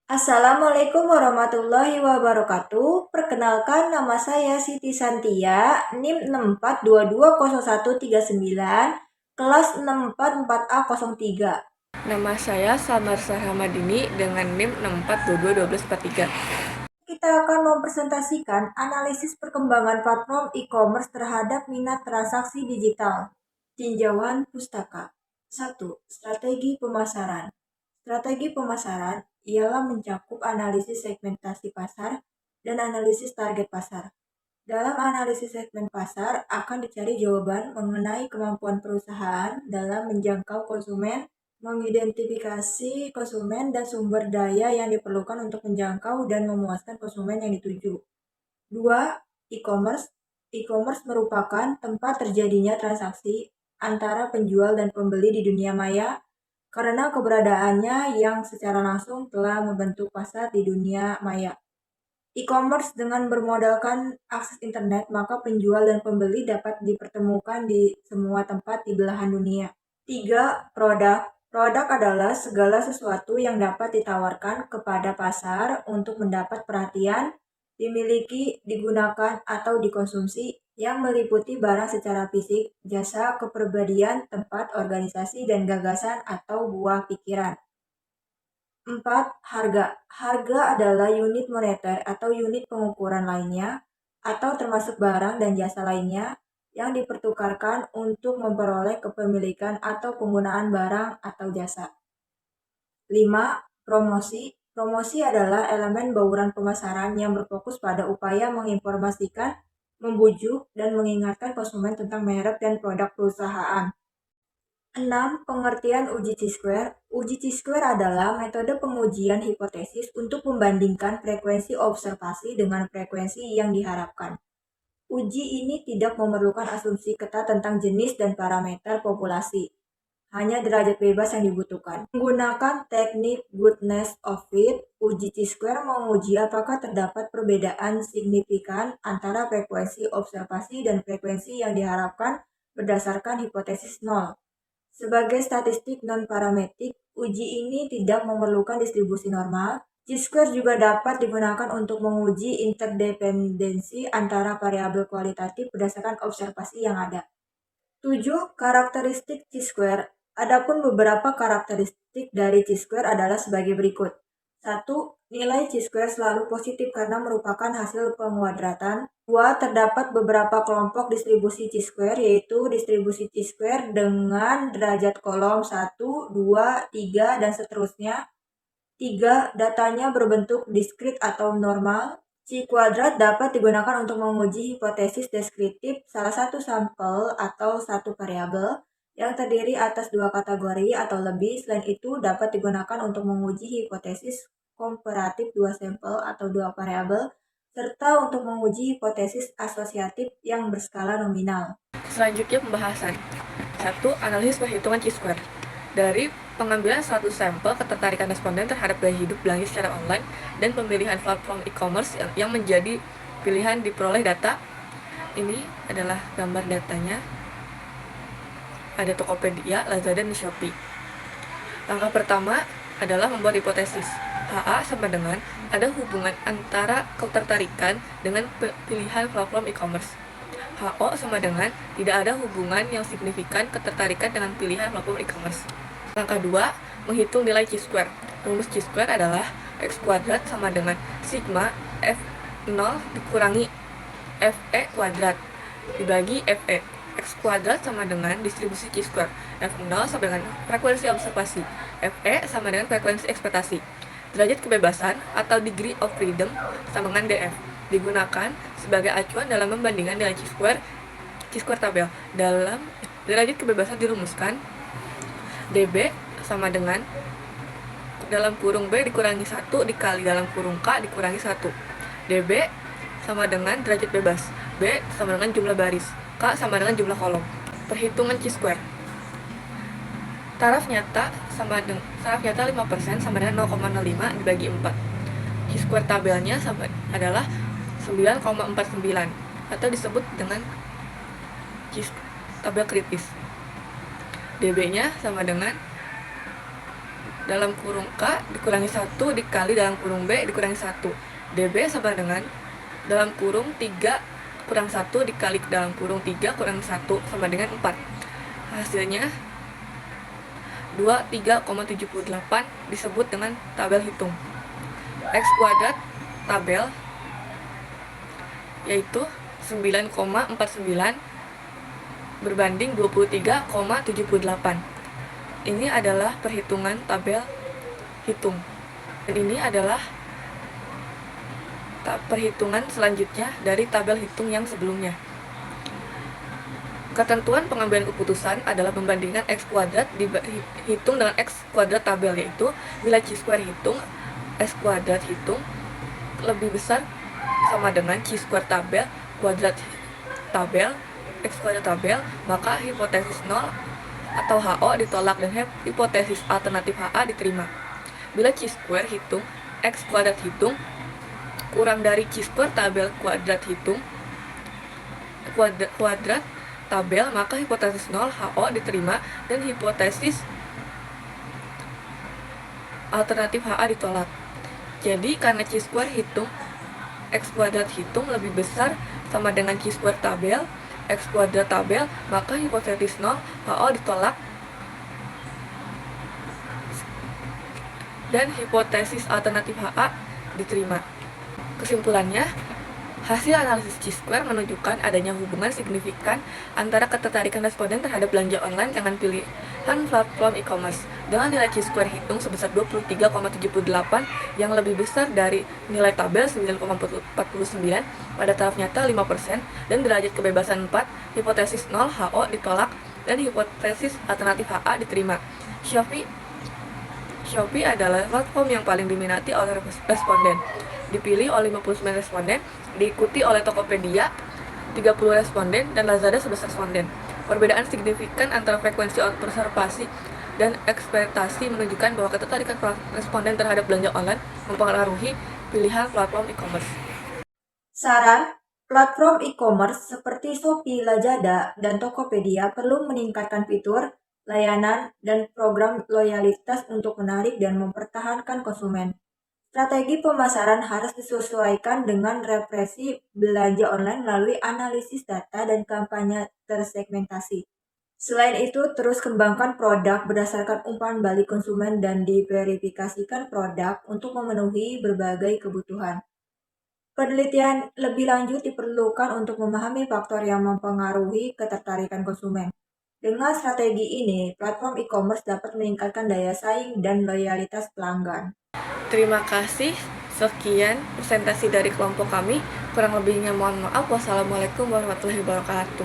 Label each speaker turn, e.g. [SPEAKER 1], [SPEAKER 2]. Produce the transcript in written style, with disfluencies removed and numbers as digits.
[SPEAKER 1] Assalamualaikum warahmatullahi wabarakatuh. Perkenalkan, nama saya Siti Santia, NIM 64220139, kelas 644A03.
[SPEAKER 2] Nama saya Samar Sahamadini dengan NIM 64221243.
[SPEAKER 1] Kita akan mempresentasikan analisis perkembangan platform e-commerce terhadap minat transaksi digital. Tinjauan pustaka. 1. Strategi pemasaran. Strategi pemasaran ialah mencakup analisis segmentasi pasar dan analisis target pasar. Dalam analisis segmen pasar akan dicari jawaban mengenai kemampuan perusahaan dalam menjangkau konsumen, mengidentifikasi konsumen dan sumber daya yang diperlukan untuk menjangkau dan memuaskan konsumen yang dituju. 2. E-commerce. E-commerce merupakan tempat terjadinya transaksi antara penjual dan pembeli di dunia maya karena keberadaannya yang secara langsung telah membentuk pasar di dunia maya. E-commerce dengan bermodalkan akses internet, maka penjual dan pembeli dapat dipertemukan di semua tempat di belahan dunia. 3. Produk. Produk adalah segala sesuatu yang dapat ditawarkan kepada pasar untuk mendapat perhatian, dimiliki, digunakan, atau dikonsumsi, yang meliputi barang secara fisik, jasa, kepribadian, tempat, organisasi, dan gagasan atau buah pikiran. 4. Harga. Harga adalah unit moneter atau unit pengukuran lainnya, atau termasuk barang dan jasa lainnya, yang dipertukarkan untuk memperoleh kepemilikan atau penggunaan barang atau jasa. 5. Promosi. Promosi adalah elemen bauran pemasaran yang berfokus pada upaya menginformasikan, membujuk, dan mengingatkan konsumen tentang merek dan produk perusahaan. 6. Pengertian uji Chi-square. Uji Chi-square adalah metode pengujian hipotesis untuk membandingkan frekuensi observasi dengan frekuensi yang diharapkan. Uji ini tidak memerlukan asumsi ketat tentang jenis dan parameter populasi. Hanya derajat bebas yang dibutuhkan. Menggunakan teknik goodness of fit, uji Chi-square menguji apakah terdapat perbedaan signifikan antara frekuensi observasi dan frekuensi yang diharapkan berdasarkan hipotesis nol. Sebagai statistik non-parametrik, uji ini tidak memerlukan distribusi normal. Chi-square juga dapat digunakan untuk menguji interdependensi antara variabel kualitatif berdasarkan observasi yang ada. 7. Karakteristik Chi-square. Adapun beberapa karakteristik dari Chi-square adalah sebagai berikut. 1. Nilai Chi-square selalu positif karena merupakan hasil penguadratan. 2. Terdapat beberapa kelompok distribusi Chi-square, yaitu distribusi Chi-square dengan derajat kolom 1, 2, 3, dan seterusnya. 3. Datanya berbentuk diskrit atau normal. Chi kuadrat dapat digunakan untuk menguji hipotesis deskriptif salah satu sampel atau satu variabel yang terdiri atas dua kategori atau lebih. Selain itu, dapat digunakan untuk menguji hipotesis komparatif dua sampel atau dua variabel, serta untuk menguji hipotesis asosiatif yang berskala nominal.
[SPEAKER 2] Selanjutnya pembahasan. 1. Analisis perhitungan Chi-square. Dari pengambilan suatu sampel ketertarikan responden terhadap gaya hidup belanja secara online dan pemilihan platform e-commerce yang menjadi pilihan diperoleh data. Ini adalah gambar datanya. Ada Tokopedia, Lazada, dan Shopee. Langkah pertama adalah membuat hipotesis. HA sama dengan ada hubungan antara ketertarikan dengan pilihan platform e-commerce. HO sama dengan tidak ada hubungan yang signifikan ketertarikan dengan pilihan platform e-commerce. Langkah 2, menghitung nilai Chi-square. Rumus Chi-square adalah X kuadrat sama dengan sigma F0 dikurangi FE kuadrat dibagi FE. X kuadrat sama dengan distribusi Chi-square. F0 sama dengan frekuensi observasi. FE sama dengan frekuensi ekspektasi. Derajat kebebasan atau degree of freedom sama dengan DF digunakan sebagai acuan dalam membandingkan nilai Chi-square tabel. Dalam derajat kebebasan dirumuskan dB sama dengan dalam kurung B dikurangi 1 dikali dalam kurung K dikurangi 1. dB sama dengan derajat bebas, B sama dengan jumlah baris, K sama dengan jumlah kolom. Perhitungan Chi-square. Taraf nyata 5% sama dengan 0,05 dibagi 4. Chi-square tabelnya adalah 9,49 atau disebut dengan tabel kritis. dB-nya sama dengan dalam kurung K dikurangi 1 dikali dalam kurung B dikurangi 1. DB sama dengan dalam kurung 3 kurang 1 dikali dalam kurung 3 kurang 1 sama dengan 4. Hasilnya 23,78 disebut dengan tabel hitung. X kuadrat tabel yaitu 9,49 berbanding 23,78. Ini adalah perhitungan tabel hitung. Dan ini adalah perhitungan selanjutnya dari tabel hitung yang sebelumnya. Ketentuan pengambilan keputusan adalah membandingkan X kuadrat dihitung dengan X kuadrat tabel, yaitu bila chi-square hitung X kuadrat hitung lebih besar sama dengan chi-square tabel kuadrat tabel X kuadrat tabel, maka hipotesis 0 atau HO ditolak dan hipotesis alternatif HA diterima. Bila chi-square hitung X kuadrat hitung kurang dari chi-square tabel kuadrat hitung kuadrat tabel, maka hipotesis 0 HO diterima dan hipotesis alternatif HA ditolak. Jadi karena chi-square hitung X kuadrat hitung lebih besar sama dengan chi-square tabel X kuadrat tabel, maka hipotesis 0 HO ditolak dan hipotesis alternatif HA diterima. Kesimpulannya, hasil analisis chi-square menunjukkan adanya hubungan signifikan antara ketertarikan responden terhadap belanja online dengan pilihan platform e-commerce dengan nilai chi-square hitung sebesar 23,78 yang lebih besar dari nilai tabel 9,49 pada taraf nyata 5% dan derajat kebebasan 4, hipotesis 0 HO ditolak dan hipotesis alternatif HA diterima. Shopee adalah platform yang paling diminati oleh responden. Dipilih oleh 59 responden, diikuti oleh Tokopedia 30 responden dan Lazada 11 responden. Perbedaan signifikan antara frekuensi observasi dan ekspektasi menunjukkan bahwa ketertarikan responden terhadap belanja online mempengaruhi pilihan platform e-commerce.
[SPEAKER 1] Saran, platform e-commerce seperti Shopee, Lazada, dan Tokopedia perlu meningkatkan fitur, layanan, dan program loyalitas untuk menarik dan mempertahankan konsumen. Strategi pemasaran harus disesuaikan dengan referensi belanja online melalui analisis data dan kampanye tersegmentasi. Selain itu, terus kembangkan produk berdasarkan umpan balik konsumen dan diverifikasikan produk untuk memenuhi berbagai kebutuhan. Penelitian lebih lanjut diperlukan untuk memahami faktor yang mempengaruhi ketertarikan konsumen. Dengan strategi ini, platform e-commerce dapat meningkatkan daya saing dan loyalitas pelanggan.
[SPEAKER 2] Terima kasih. Sekian presentasi dari kelompok kami. Kurang lebihnya mohon maaf. Wassalamualaikum warahmatullahi wabarakatuh.